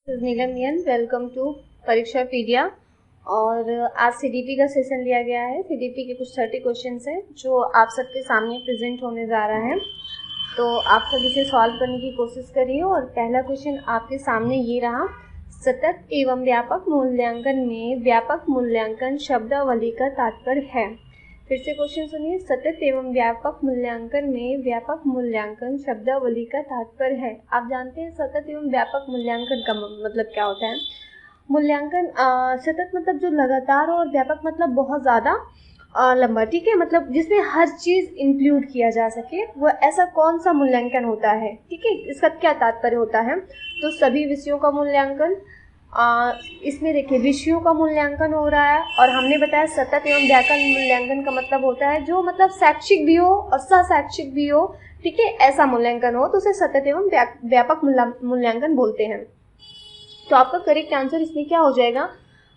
Neelam neon, welcome to परीक्षा पीडिया। और आज सीडीपी का सेशन लिया गया है। सीडीपी के कुछ 30 क्वेश्चंस हैं जो आप सबके सामने प्रेजेंट होने जा रहा है, तो आप सब इसे सॉल्व करने की कोशिश करिए। और पहला क्वेश्चन आपके सामने ये रहा, सतत एवं व्यापक मूल्यांकन में व्यापक मूल्यांकन शब्दावली का तात्पर्य है। फिर से क्वेश्चन सुनिए, सतत एवं व्यापक मूल्यांकन में व्यापक मूल्यांकन शब्दावली का तात्पर्य है। आप जानते हैं सतत एवं व्यापक मूल्यांकन का मतलब क्या होता है। मूल्यांकन सतत मतलब जो लगातार, और व्यापक मतलब बहुत ज़्यादा लंबा, ठीक है, मतलब जिसमें हर चीज़ इंक्लूड किया जा सके, वो ऐसा कौन सा मूल्यांकन होता है, ठीक है। इसका क्या तात्पर्य होता है, तो सभी विषयों का मूल्यांकन, इसमें देखिए विषयों का मूल्यांकन हो रहा है। और हमने बताया सतत एवं व्यापक मूल्यांकन का मतलब होता है जो मतलब शैक्षिक भी हो और सशैक्षिक भी हो, ठीक है, ऐसा मूल्यांकन हो तो उसे सतत एवं व्यापक मूल्यांकन बोलते हैं। तो आपका करेक्ट आंसर इसमें क्या हो जाएगा,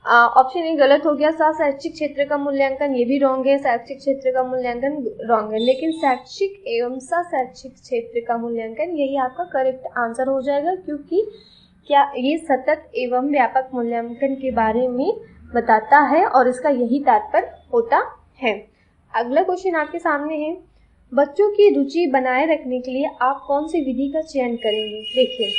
ऑप्शन ए गलत हो गया, शैक्षिक क्षेत्र का मूल्यांकन, ये भी रॉन्ग है, शैक्षिक क्षेत्र का मूल्यांकन रॉन्ग है, लेकिन शैक्षिक एवं शैक्षिक क्षेत्र का मूल्यांकन यही आपका करेक्ट आंसर हो जाएगा, क्योंकि क्या ये सतत एवं व्यापक मूल्यांकन के बारे में बताता है और इसका यही तात्पर्य होता है। अगला क्वेश्चन आपके सामने है, बच्चों की रुचि बनाए रखने के लिए आप कौन सी विधि का चयन करेंगे। देखिए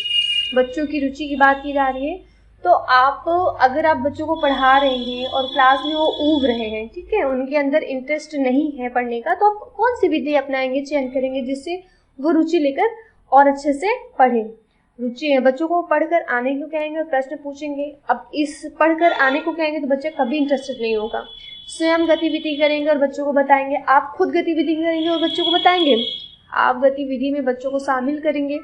बच्चों की रुचि की बात की जा रही है, तो आप अगर आप बच्चों को पढ़ा रहे हैं और क्लास में वो ऊब रहे हैं, ठीक है, उनके अंदर इंटरेस्ट नहीं है पढ़ने का, तो आप कौन सी विधि अपनाएंगे, चयन करेंगे जिससे वो रुचि लेकर और अच्छे से पढ़ें। रुचि है, बच्चों को पढ़कर आने को कहेंगे और प्रश्न पूछेंगे। अब इस पढ़कर आने को कहेंगे तो बच्चा कभी इंटरेस्टेड नहीं होगा। स्वयं गतिविधि करेंगे और बच्चों को बताएंगे, आप खुद गतिविधि करेंगे और बच्चों को बताएंगे, आप गतिविधि में बच्चों को शामिल करेंगे,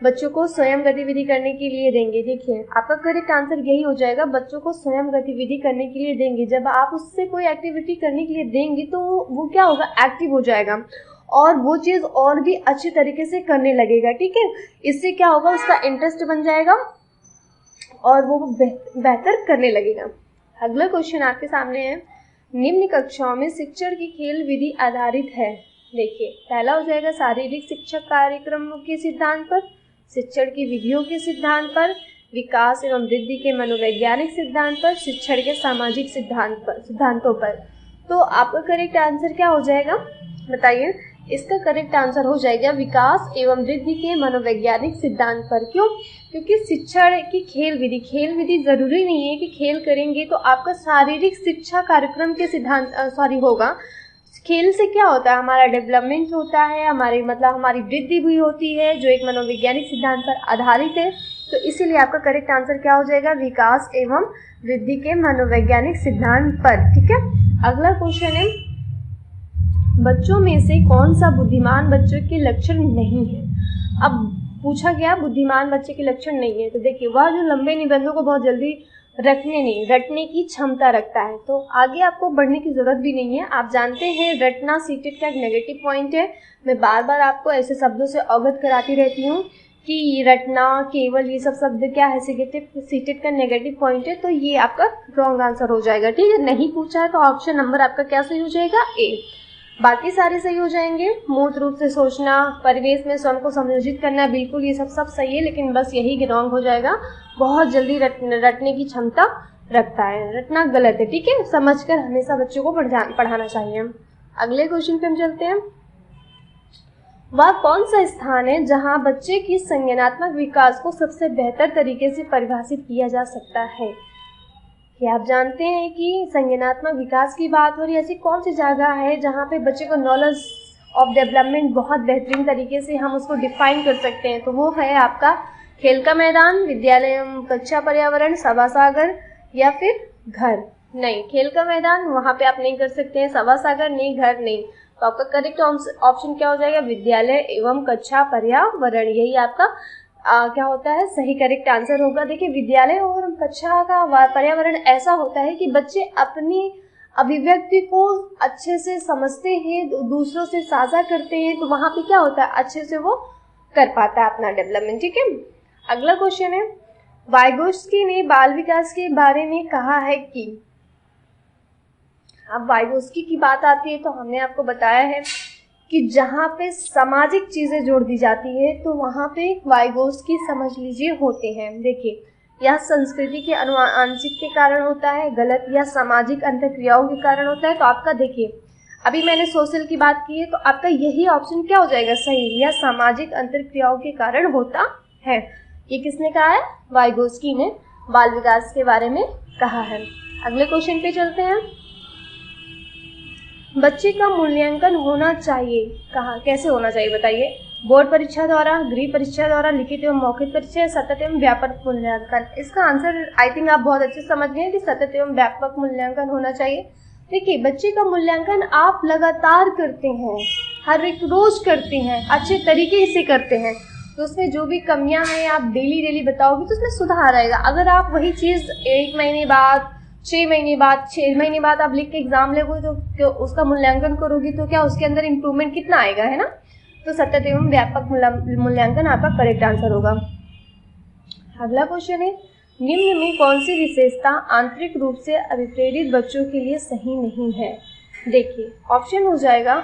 बच्चों को स्वयं गतिविधि करने के लिए देंगे। देखिए आपका करेक्ट आंसर यही हो जाएगा, बच्चों को स्वयं गतिविधि करने के लिए देंगे। जब आप उससे कोई एक्टिविटी करने के लिए देंगे तो वो क्या होगा, एक्टिव हो जाएगा और वो चीज़ और भी अच्छी तरीके से करने लगेगा, ठीक है। इससे क्या होगा, उसका इंटरेस्ट बन जाएगा और वो बेहतर करने लगेगा। अगला क्वेश्चन आपके सामने है, निम्न कक्षाओं में शिक्षण की खेल विधि आधारित है। देखिए पहला हो जाएगा शारीरिक शिक्षक कार्यक्रमों के सिद्धांत पर, शिक्षण की विधियों के सिद्धांत पर, विकास एवं वृद्धि के मनोवैज्ञानिक सिद्धांत पर, शिक्षण के सामाजिक सिद्धांतों पर। तो आपका करेक्ट आंसर क्या हो जाएगा, बताइए। इसका करेक्ट आंसर हो जाएगा विकास एवं वृद्धि के मनोवैज्ञानिक सिद्धांत पर। क्यों, क्योंकि शिक्षण की खेल विधि जरूरी नहीं है कि खेल करेंगे तो आपका शारीरिक शिक्षा कार्यक्रम के सिद्धांत होगा। खेल से क्या होता है, हमारा डेवलपमेंट होता है, हमारी वृद्धि भी होती है, जो एक मनोवैज्ञानिक सिद्धांत पर आधारित है। तो इसीलिए आपका करेक्ट आंसर क्या हो जाएगा, विकास एवं वृद्धि के मनोवैज्ञानिक सिद्धांत पर, ठीक है। अगला क्वेश्चन है, बच्चों में से कौन सा बुद्धिमान बच्चों के लक्षण नहीं है। अब पूछा गया बुद्धिमान बच्चे के लक्षण नहीं है, तो देखिए वह जो लंबे निबंधों को बहुत जल्दी रटने की क्षमता रखता है। तो आगे आपको बढ़ने की जरूरत भी नहीं है, आप जानते हैं रटना सीटेट का एक नेगेटिव पॉइंट है। मैं बार बार आपको ऐसे शब्दों से अवगत कराती रहती हूँ कि रटना, केवल, ये सब शब्द क्या है, सीटेट का नेगेटिव पॉइंट है। तो ये आपका रॉन्ग आंसर हो जाएगा, ठीक है। नहीं पूछा है तो ऑप्शन नंबर आपका क्या सही हो जाएगा, ए। बाकी सारे सही हो जाएंगे। मूर्त रूप से सोचना, परिवेश में स्वयं को समायोजित करना, बिल्कुल ये सब सही है, लेकिन बस यही रॉन्ग हो जाएगा, बहुत जल्दी रटने की क्षमता रखता है, रटना गलत है, ठीक है। समझकर हमेशा बच्चों को पढ़ाना चाहिए। अगले क्वेश्चन पे हम चलते हैं, वह कौन सा स्थान है जहां बच्चे की संज्ञानात्मक विकास को सबसे बेहतर तरीके से परिभाषित किया जा सकता है। क्या आप जानते हैं कि संज्ञानात्मक विकास की बात हो रही है, ऐसी कौन सी जगह है जहाँ पे बच्चे को नॉलेज ऑफ डेवलपमेंट बहुत बेहतरीन तरीके से हम उसको डिफाइन कर सकते हैं। तो वो है आपका खेल का मैदान, विद्यालय कक्षा पर्यावरण, सभासागर या फिर घर। नहीं, खेल का मैदान वहाँ पे आप नहीं कर सकते हैं, सभासागर नहीं, घर नहीं। तो आपका करेक्ट ऑप्शन क्या हो जाएगा, विद्यालय एवं कक्षा पर्यावरण, यही आपका क्या होता है, सही करेक्ट आंसर होगा। देखिए विद्यालय और कक्षा का पर्यावरण ऐसा होता है कि बच्चे अपनी अभिव्यक्ति को अच्छे से समझते हैं, दूसरों से साझा करते हैं, तो वहां पे क्या होता है, अच्छे से वो कर पाता है अपना डेवलपमेंट, ठीक है। अगला क्वेश्चन है, वाइगोत्स्की ने बाल विकास के बारे में कहा है कि, अब वाइगोत्स्की की बात आती है तो हमने आपको बताया है कि जहाँ पे सामाजिक चीजें जोड़ दी जाती है तो वहाँ पे वाइगोत्स्की समझ लीजिए होते हैं। देखिए या संस्कृति के आनुवंशिक के कारण होता है, गलत, या सामाजिक अंतःक्रियाओं के कारण होता है। तो आपका देखिए अभी मैंने सोशल की बात की है, तो आपका यही ऑप्शन क्या हो जाएगा सही, या सामाजिक अंतःक्रियाओं के कारण होता है। ये किसने कहा है, वाइगोस्की ने बाल विकास के बारे में कहा है। अगले क्वेश्चन पे चलते हैं। बच्चे का मूल्यांकन होना चाहिए कहाँ, कैसे होना चाहिए बताइए। बोर्ड परीक्षा द्वारा, गृह परीक्षा द्वारा, लिखित एवं मौखिक परीक्षा, सतत एवं व्यापक मूल्यांकन। इसका आंसर आई थिंक आप बहुत अच्छे समझ गए कि सतत एवं व्यापक मूल्यांकन होना चाहिए। देखिए बच्चे का मूल्यांकन आप लगातार करते हैं, हर एक रोज करते हैं, अच्छे तरीके से करते हैं, तो उसमें जो भी कमियां हैं आप डेली बताओगे तो उसमें सुधार आएगा। अगर आप वही चीज़ 1 महीने बाद, 6 महीने बाद, 6 महीने बाद आप लिख के एग्जाम लोगे तो उसका मूल्यांकन करोगी तो क्या उसके अंदर इम्प्रूवमेंट कितना आएगा, है ना। तो सतत एवं व्यापक मूल्यांकन आपका करेक्ट आंसर होगा। अगला क्वेश्चन है, निम्न में कौन सी विशेषता आंतरिक रूप से अभिप्रेरित बच्चों के लिए सही नहीं है। देखिए ऑप्शन हो जाएगा,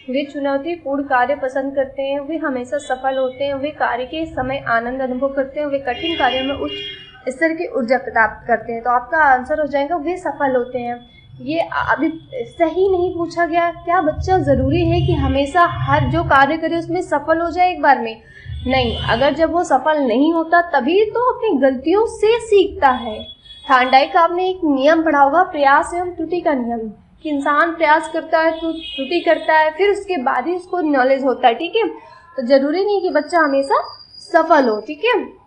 वे चुनौतीपूर्ण कार्य पसंद करते हैं, वे हमेशा सफल होते हैं, वे कार्य के समय आनंद अनुभव करते हैं, वे कठिन कार्यों में उच्च स्तर की ऊर्जा प्राप्त करते हैं। तो आपका आंसर हो जाएगा वे सफल होते हैं। ये अभी सही नहीं पूछा गया, क्या बच्चा जरूरी है कि हमेशा हर जो कार्य करे उसमें सफल हो जाए एक बार में, नहीं। अगर जब वो सफल नहीं होता तभी तो अपनी गलतियों से सीखता है। थार्नडाइक का आपने एक नियम पढ़ा होगा, प्रयास एवं त्रुटि का नियम, कि इंसान प्रयास करता है तो त्रुटि करता है, फिर उसके बाद ही उसको नॉलेज होता है, ठीक है। तो जरूरी नहीं कि बच्चा हमेशा सफल हो, ठीक है।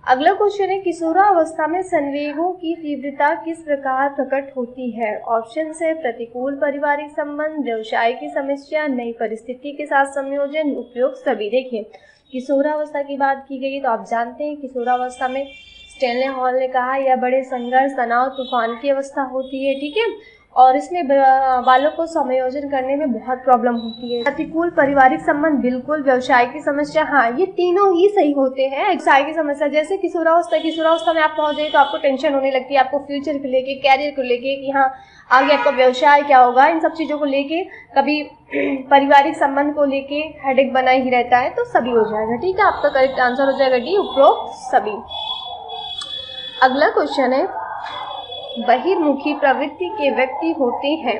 अगला क्वेश्चन है, किशोरावस्था में संवेगों की तीव्रता किस प्रकार प्रकट होती है। ऑप्शन है, प्रतिकूल पारिवारिक संबंध, व्यवसाय की समस्या, नई परिस्थिति के साथ संयोजन, उपयोग, सभी। देखिए किशोरावस्था की बात की गई तो आप जानते हैं किशोरावस्था में स्टैनले हॉल ने कहा यह बड़े संघर्ष, तनाव, तूफान की अवस्था होती है, ठीक है। और इसमें बालों को समायोजन करने में बहुत प्रॉब्लम होती है। प्रतिकूल पारिवारिक संबंध बिल्कुल, व्यवसाय की समस्या, हाँ ये तीनों ही सही होते हैं। व्यवसाय की समस्या जैसे किशोरावस्था में आप पहुंच गए तो आपको टेंशन होने लगती है, आपको फ्यूचर को लेके, कैरियर को लेके कि हाँ आगे आपका व्यवसाय क्या होगा, इन सब चीजों को लेके, कभी पारिवारिक संबंध को लेके हेडेक बना ही रहता है, तो सभी हो जाएगा, ठीक है। आपका करेक्ट आंसर हो जाएगा डी, उपरोक्त सभी। अगला क्वेश्चन है, बहिर्मुखी प्रवृत्ति के व्यक्ति होते हैं,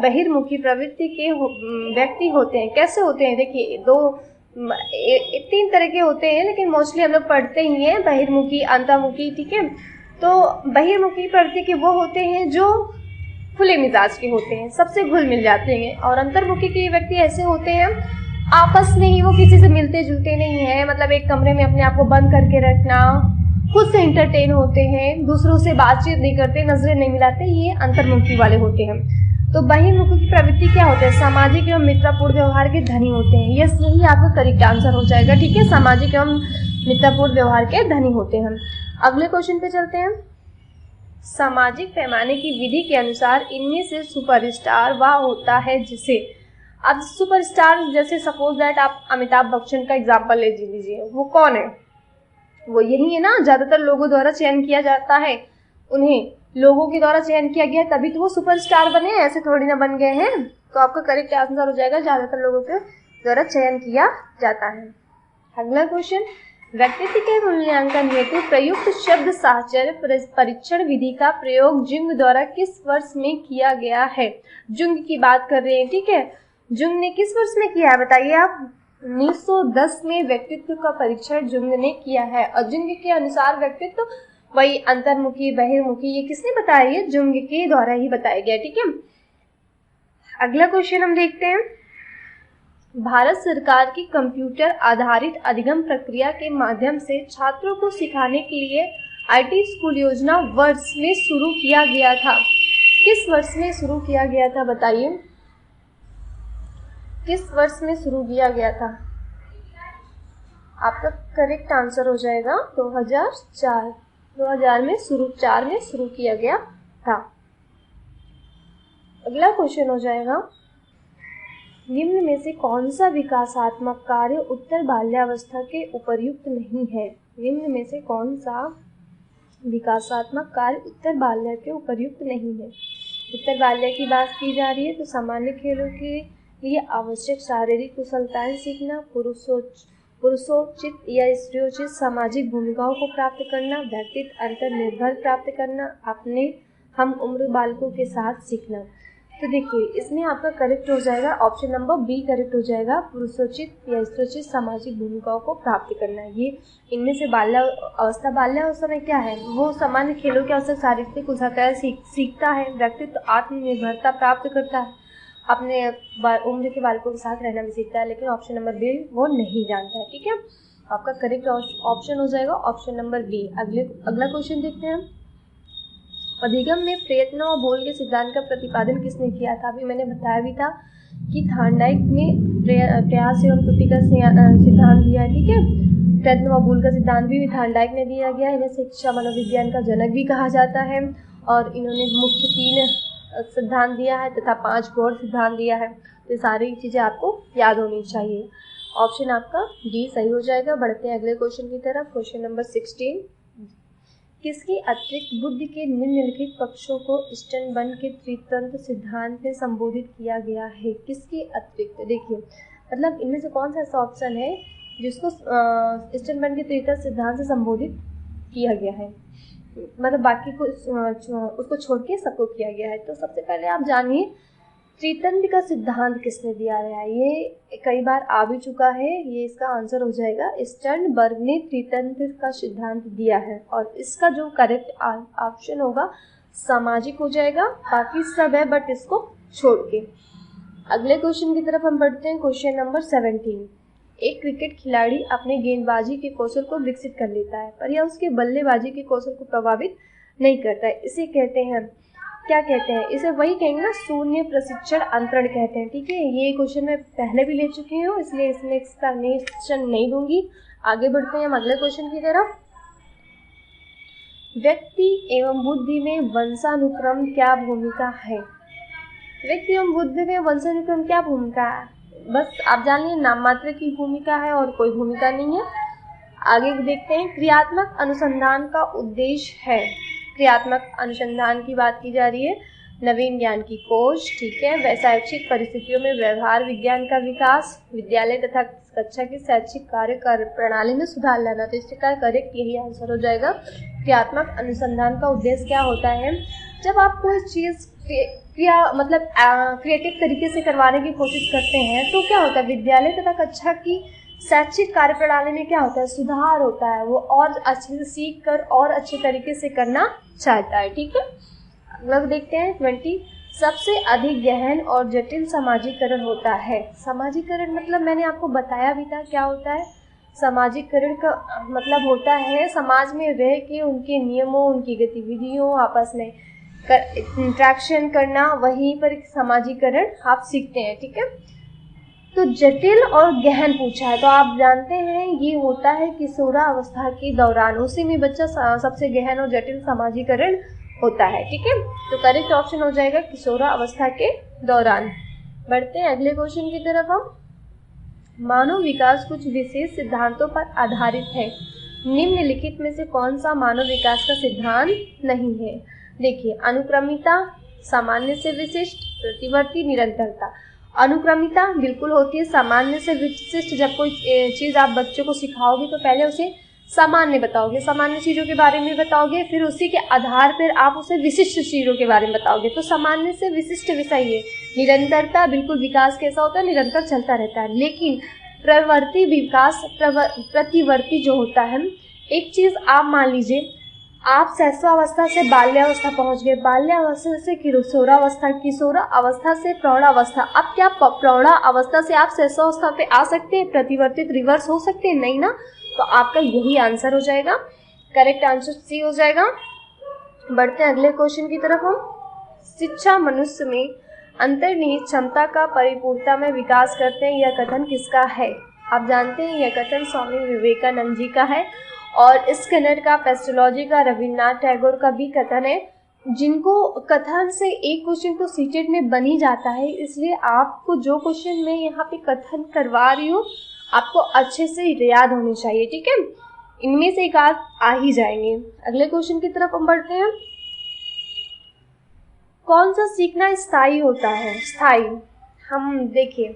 बहिर्मुखी प्रवृत्ति के व्यक्ति होते हैं, कैसे होते हैं। देखिए 3 तरह के होते हैं, लेकिन मोस्टली हम लोग पढ़ते ही हैं बहिर्मुखी, अंतर्मुखी, ठीक है। तो बहिर्मुखी प्रवृत्ति के वो होते हैं जो खुले मिजाज के होते हैं, सबसे घुल मिल जाते हैं। और अंतर्मुखी के व्यक्ति ऐसे होते हैं आपस में ही वो किसी से मिलते जुलते नहीं है, मतलब एक कमरे में अपने आप को बंद करके रखना, खुद से इंटरटेन होते हैं, दूसरों से बातचीत नहीं करते, नजरें नहीं मिलाते, ये अंतर्मुखी वाले होते हैं। तो बहिर्मुखी की प्रवृत्ति क्या होते हैं, सामाजिक एवं मित्रपूर्ण व्यवहार के धनी होते हैं। यही आपका करेक्ट आंसर हो जाएगा, ठीक है। सामाजिक एवं मित्रपूर्ण व्यवहार के धनी होते हैं। अगले क्वेश्चन पे चलते हैं। सामाजिक पैमाने की विधि के अनुसार इनमें से सुपरस्टार वह होता है जिसे, अब सुपरस्टार जैसे सपोज दैट आप अमिताभ बच्चन का एग्जाम्पल ले लीजिए, वो कौन है, वो यही है ना, ज्यादातर लोगों द्वारा चयन किया जाता है, उन्हें लोगों के द्वारा चयन किया गया तभी तो वो सुपरस्टार बने, ऐसे थोड़ी ना बन गए हैं। तो आपका करेक्ट आंसर हो जाएगा ज्यादातर लोगों के द्वारा चयन किया जाता है। अगला क्वेश्चन, व्यक्तित्व के मूल्यांकन हेतु प्रयुक्त शब्द साहचर्य परीक्षण विधि का प्रयोग जुंग द्वारा किस वर्ष में किया गया है। जुंग की बात कर रहे हैं, ठीक है। जुंग ने किस वर्ष में किया है बताइए आप। 1910 में व्यक्तित्व का परीक्षण जुंग ने किया है। और जुंग के अनुसार व्यक्तित्व वही अंतर्मुखी, बहिर्मुखी, ये किसने बताया, ये जुंग के द्वारा ही बताया गया, ठीक है। अगला क्वेश्चन हम देखते हैं। भारत सरकार की कंप्यूटर आधारित अधिगम प्रक्रिया के माध्यम से छात्रों को सिखाने के लिए आईटी स्कूल योजना वर्ष में शुरू किया गया था। किस वर्ष में शुरू किया गया था बताइए, किस वर्ष में शुरू किया गया था। आपका करेक्ट आंसर हो जाएगा 2004। 2000 में शुरू किया गया था। अगला क्वेश्चन हो जाएगा, निम्न में से कौन सा विकासात्मक कार्य उत्तर बाल्यावस्था के उपर्युक्त नहीं है। निम्न में से कौन सा विकासात्मक कार्य उत्तर बाल्य के उपर्युक्त नहीं है। उत्तर बाल्य की बात की जा रही है तो सामान्य खेलों के लिए आवश्यक शारीरिक कुशलताएं सीखना, पुरुषोचित या स्त्रियोचित सामाजिक भूमिकाओं को प्राप्त करना, व्यक्तित्व अंतर्निर्भर प्राप्त करना, अपने हम उम्र बालकों के साथ सीखना। तो देखिए इसमें आपका करेक्ट हो जाएगा ऑप्शन नंबर बी करेक्ट हो जाएगा, पुरुषोचित या स्त्रियोचित सामाजिक भूमिकाओं को प्राप्त करना। ये इनमें से बाल्यावस्था में क्या है, वो सामान्य खेलों के अवसर, शारीरिक उजागर सीखता है, व्यक्तित्व आत्मनिर्भरता प्राप्त करता है, अपने उम्र के बालकों के साथ रहना भी सीखता है। लेकिन ऑप्शन नंबर बी वो नहीं जानता है। ठीक है, आपका करेक्ट ऑप्शन हो जाएगा ऑप्शन नंबर बी। अगला क्वेश्चन देखते हैं। अधिगम में प्रयत्न और बोल के सिद्धांत का प्रतिपादन किसने किया था? अभी मैंने बताया भी था कि थार्नडाइक ने प्रयास एवं त्रुटि का सिद्धांत दिया है। ठीक है, प्रयत्न और बोल का सिद्धांत भी थार्नडाइक ने दिया गया। इन्हें शिक्षा मनोविज्ञान का जनक भी कहा जाता है और इन्होंने मुख्य 3 सिद्धांत दिया है तथा 5 गौड़ सिद्धांत दिया है। तो सारी चीज़ें आपको याद होनी चाहिए। ऑप्शन आपका डी सही हो जाएगा। बढ़ते हैं अगले क्वेश्चन की तरफ। क्वेश्चन नंबर 16, किसके अतिरिक्त बुद्ध के निम्नलिखित पक्षों को स्टर्नबर्ग के त्रितंत्र सिद्धांत में संबोधित किया गया है? किसके अतिरिक्त? देखिए मतलब इनमें से कौन सा ऐसा ऑप्शन है जिसको स्टर्नबर्ग के त्रितंत्र सिद्धांत से संबोधित किया गया है, मतलब बाकी को उसको छोड़ के सबको किया गया है। तो सबसे पहले आप जानिए त्रितंत्र का सिद्धांत किसने दिया है। ये कई बार आ भी चुका है, ये इसका आंसर हो जाएगा। स्टर्नबर्ग ने त्रितंत्र का सिद्धांत दिया है और इसका जो करेक्ट ऑप्शन होगा सामाजिक हो जाएगा। बाकी सब है बट इसको छोड़ के। अगले क्वेश्चन की तरफ हम बढ़ते हैं। क्वेश्चन नंबर 17, एक क्रिकेट खिलाड़ी अपने गेंदबाजी के कौशल को विकसित कर लेता है पर यह उसके बल्लेबाजी के कौशल को प्रभावित नहीं करता है। इसे कहते हैं, क्या कहते हैं? इसे वही कहेंगे ना, शून्य प्रशिक्षण अंतरण कहते हैं। ठीक है, ये क्वेश्चन मैं पहले भी ले चुकी हूँ इसलिए इसमें एक्सप्लेनेशन नहीं दूंगी। आगे बढ़ते हैं हम अगले क्वेश्चन की तरफ। व्यक्ति एवं बुद्धि में वंशानुक्रम क्या भूमिका है? व्यक्ति एवं बुद्धि में वंशानुक्रम क्या भूमिका है? बस आप जान लीजिए नाम मात्र की भूमिका है और कोई भूमिका नहीं है। आगे देखते हैं। क्रियात्मक अनुसंधान का उद्देश्य है। क्रियात्मक अनुसंधान की बात की जा रही है। नवीन ज्ञान की खोज, ठीक है, वैशैक्षिक परिस्थितियों में व्यवहार विज्ञान का विकास, विद्यालय तथा कक्षा की शैक्षिक कार्य प्रणाली में सुधार लाना। तो इसका करेक्ट यही आंसर हो जाएगा। क्रियात्मक अनुसंधान का उद्देश्य क्या होता है? जब आप कोई चीज़ क्रिएटिव तरीके से करवाने की कोशिश करते हैं तो क्या होता है, विद्यालय तथा कक्षा की शैक्षिक कार्य प्रणाली में क्या होता है, सुधार होता है। वो और अच्छे से सीख कर और अच्छे तरीके से करना चाहता है। ठीक है, अगला देखते हैं 20, सबसे अधिक गहन और जटिल समाजीकरण होता है। समाजीकरण मतलब मैंने आपको बताया भी था क्या होता है। समाजीकरण का मतलब होता है समाज में रह के उनके नियमों, उनकी गतिविधियों, आपस में इंट्रैक्शन करना, वहीं पर समाजीकरण आप सीखते हैं। ठीक है, तो जटिल और गहन पूछा है तो आप जानते हैं ये होता है किशोरावस्था के दौरान, उसी में बच्चा सबसे गहन और जटिल समाजीकरण होता है। ठीक है, तो करेक्ट ऑप्शन हो जाएगा किशोरावस्था के दौरान। बढ़ते हैं अगले क्वेश्चन की तरफ हम। मानव विकास कुछ विशेष सिद्धांतों पर आधारित है। निम्नलिखित में से कौन सा मानव विकास का सिद्धांत नहीं है? देखिए, अनुक्रमिता, सामान्य से विशिष्ट, प्रतिवर्ती, निरंतरता। अनुक्रमिता बिल्कुल होती है, सामान्य से विशिष्ट। जब कोई चीज़ आप बच्चों को सिखाओगे तो पहले उसे सामान्य बताओगे, सामान्य चीज़ों के बारे में बताओगे, फिर उसी के आधार पर आप उसे विशिष्ट चीज़ों के बारे में बताओगे। तो सामान्य से विशिष्ट विषय है। निरंतरता, बिल्कुल विकास कैसा होता है, निरंतर चलता रहता है। लेकिन प्रवर्ती विकास, प्रतिवर्ती जो होता है, एक चीज़ आप मान लीजिए आप शैशवावस्था से बाल्यावस्था पहुंच गए, बाल्यावस्था से किशोरावस्था, किशोरावस्था से प्रौढ़ावस्था। अब क्या प्रौढ़ावस्था से आप शैशवावस्था पे आ सकते हैं, प्रतिवर्तित रिवर्स हो सकते हैं? नहीं ना। तो आपका यही आंसर हो जाएगा। करेक्ट आंसर सी हो जाएगा। बढ़ते हैं अगले क्वेश्चन की तरफ हम। शिक्षा मनुष्य में अंतर्निहित क्षमता का परिपूर्णता में विकास करते हैं, यह कथन किसका है? आप जानते हैं यह कथन स्वामी विवेकानंद जी का है और स्किनर का, पेस्टोलॉजी का, रविन्द्रनाथ टैगोर का भी कथन है। जिनको कथन से एक क्वेश्चन तो सीटेट में बन ही जाता है, इसलिए आपको जो क्वेश्चन मैं यहाँ पे कथन करवा रही हूँ आपको अच्छे से याद होनी चाहिए। ठीक है, इनमें से एक आ ही जाएंगे। अगले क्वेश्चन की तरफ हम बढ़ते हैं। कौन सा सीखना स्थायी होता है? स्थायी, हम देखिए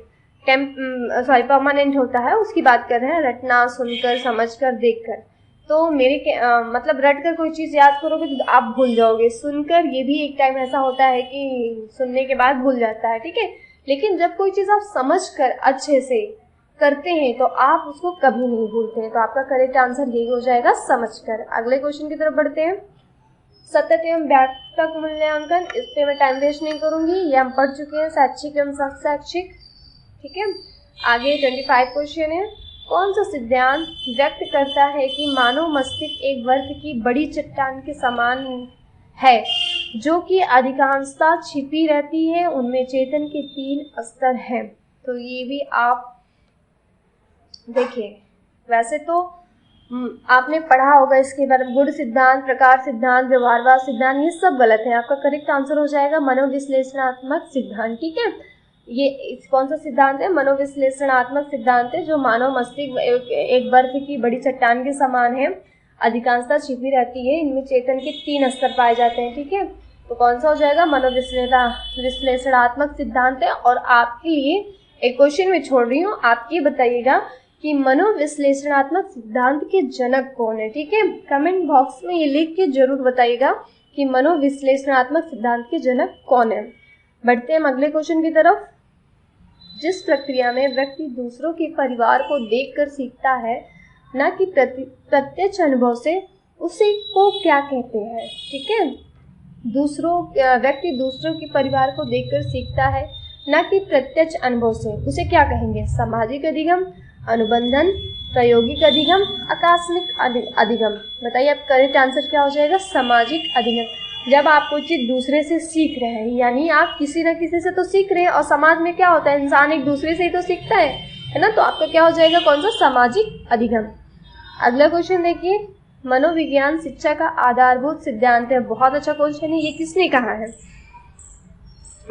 परमानेंट होता है, उसकी बात कर रहे हैं। रटना, सुनकर, समझकर, देखकर। तो मतलब रट कर कोई चीज़ याद करोगे तो आप भूल जाओगे। सुनकर ये भी एक टाइम ऐसा होता है कि सुनने के बाद भूल जाता है, ठीक है। लेकिन जब कोई चीज़ आप समझ कर अच्छे से करते हैं तो आप उसको कभी नहीं भूलते हैं। तो आपका करेक्ट आंसर यही हो जाएगा, समझकर। अगले क्वेश्चन की तरफ बढ़ते हैं। सतत एवं व्यापक मूल्यांकन, इस पे मैं टाइम वेस्ट नहीं करूंगी, ये हम पढ़ चुके हैं। शैक्षिक एवं शैक्षिक, ठीक है। आगे 25 क्वेश्चन है। कौन सा सिद्धांत व्यक्त करता है कि मानव मस्तिष्क एक बर्फ की बड़ी चट्टान के समान है, जो कि अधिकांशतः छिपी रहती है, उनमें चेतन के 3 स्तर हैं। तो ये भी आप देखिए, वैसे तो आपने पढ़ा होगा इसके बारे में, गुण सिद्धांत, प्रकार सिद्धांत, व्यवहारवाद सिद्धांत, ये सब गलत है। आपका करेक्ट आंसर हो जाएगा मनोविश्लेषणात्मक सिद्धांत, ठीक है। ये कौन सा सिद्धांत है? मनोविश्लेषणात्मक सिद्धांत है, जो मानव मस्तिष्क एक बर्फ की बड़ी चट्टान के समान है, अधिकांशतः छिपी रहती है, इनमें चेतन के 3 स्तर पाए जाते हैं, ठीक है। तो कौन सा हो जाएगा? मनोविश्लेषणात्मक सिद्धांत है। और आपके लिए एक क्वेश्चन में छोड़ रही हूँ, आप ये बताइएगा कि मनोविश्लेषणात्मक सिद्धांत के जनक कौन है, ठीक है। कमेंट बॉक्स में ये लिख के जरूर बताइएगा कि मनोविश्लेषणात्मक सिद्धांत के जनक कौन है। बढ़ते हैं अगले क्वेश्चन की तरफ। जिस प्रक्रिया में व्यक्ति दूसरों के परिवार को देखकर सीखता है, न कि प्रत्यक्ष अनुभव से, उसे को क्या कहते हैं, ठीक है। व्यक्ति दूसरों के परिवार को देखकर सीखता है, न कि प्रत्यक्ष अनुभव से, उसे क्या कहेंगे? सामाजिक अधिगम, अनुबंधन, प्रायोगिक अधिगम, आकस्मिक अधिगम। बताइए आप करेक्ट आंसर क्या हो जाएगा? सामाजिक अधिगम। जब आप कोई चीज दूसरे से सीख रहे हैं, यानी आप किसी न किसी से तो सीख रहे हैं, और समाज में क्या होता है, इंसान एक दूसरे से ही तो सीखता है ना। तो आपका क्या हो जाएगा? कौन सा? सामाजिक अधिगम। अगला क्वेश्चन देखिए। मनोविज्ञान शिक्षा का आधारभूत सिद्धांत है। बहुत अच्छा क्वेश्चन है, ये किसने कहा है?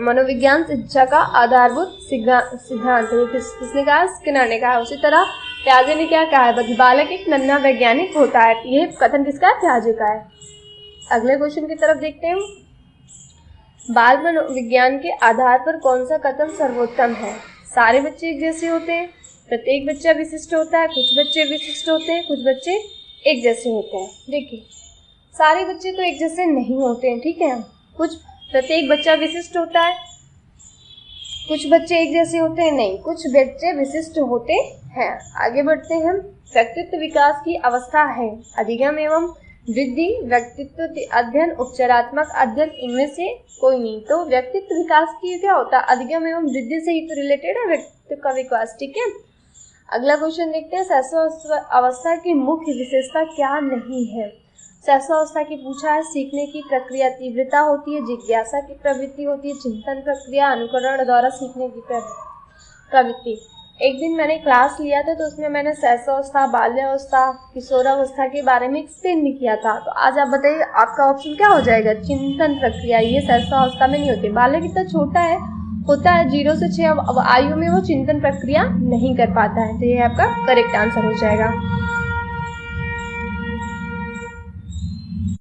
मनोविज्ञान शिक्षा का आधारभूत सिद्धांत है, किसने कहा? स्किनर ने कहा। उसी तरह प्याजे ने क्या कहा है? बालक एक नन्हा वैज्ञानिक होता है। यह कथन किसका है? प्याजे का है। अगले क्वेश्चन की तरफ देखते हैं। बाल मनोविज्ञान के आधार पर कौन सा कथन सर्वोत्तम है? सारे बच्चे एक जैसे होते हैं, प्रत्येक बच्चा विशिष्ट होता है, कुछ बच्चे विशिष्ट होते हैं, कुछ बच्चे एक जैसे होते हैं। देखिए, सारे बच्चे तो एक जैसे नहीं होते हैं, ठीक है। प्रत्येक बच्चा विशिष्ट होता है, कुछ बच्चे एक जैसे होते हैं, नहीं, कुछ बच्चे विशिष्ट होते हैं। आगे बढ़ते हैं। व्यक्तित्व विकास की अवस्था है अधिगम एवं वृद्धि, व्यक्तित्व अध्ययन, उपचारात्मक अध्ययन, इनमें से कोई नहीं। तो व्यक्तित्व विकास की क्या होता है? अधिगम एवं वृद्धि से ही तो रिलेटेड है व्यक्तित्व का विकास, ठीक है। अगला क्वेश्चन देखते हैं। शैशव अवस्था की मुख्य विशेषता क्या नहीं है? शैशव अवस्था की पूछा है। सीखने की प्रक्रिया तीव्रता होती है, जिज्ञासा की प्रवृत्ति होती है, चिंतन प्रक्रिया, अनुकरण द्वारा सीखने की प्रवृत्ति। एक दिन मैंने क्लास लिया था, तो उसमें मैंने शैशवावस्था, बाल्यावस्था, किशोरावस्था के बारे में एक्सप्लेन भी किया था। तो आज आप बताइए, आपका ऑप्शन क्या हो जाएगा? चिंतन प्रक्रिया। ये शैशवावस्था में नहीं होती। बालक इतना छोटा होता है 0 से 6 आयु में, वो चिंतन प्रक्रिया नहीं कर पाता है। तो ये आपका करेक्ट आंसर हो जाएगा।